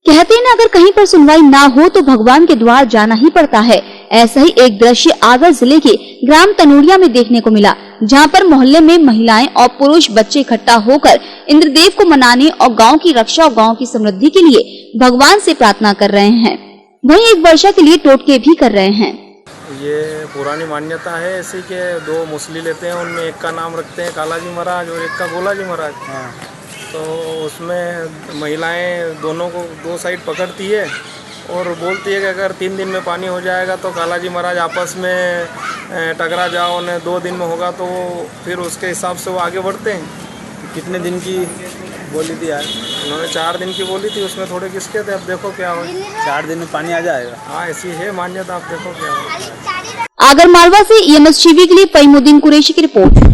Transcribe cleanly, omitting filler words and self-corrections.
कहते हैं ना, अगर कहीं पर सुनवाई ना हो तो भगवान के द्वार जाना ही पड़ता है। ऐसा ही एक दृश्य आगर जिले के ग्राम तनोड़िया में देखने को मिला, जहां पर मोहल्ले में महिलाएं और पुरुष बच्चे इकट्ठा होकर इंद्रदेव को मनाने और गांव की रक्षा और गांव की समृद्धि के लिए भगवान से प्रार्थना कर रहे हैं। वहीं एक वर्षा के लिए टोटके भी कर रहे हैं। ये पुरानी मान्यता है ऐसी के दो मुसली लेते हैं, उनमें एक का नाम रखते हैं कालाजी महाराज और एक का गोलाजी महाराज। तो उसमें महिलाएं दोनों को दो साइड पकड़ती है और बोलती है कि अगर 3 दिन में पानी हो जाएगा तो कालाजी महाराज आपस में टकरा जाओ, ने 2 दिन में होगा तो फिर उसके हिसाब से वो आगे बढ़ते हैं। कितने दिन की बोली थी यार? उन्होंने 4 दिन की बोली थी, उसमें थोड़े किसके थे, अब देखो क्या हो। 4 दिन में पानी आ जाएगा? हाँ, ऐसी है मान्यता, अब देखो क्या हो। आगर मालवा से EMS टीवी के लिए फहीमुद्दीन कुरैशी की रिपोर्ट।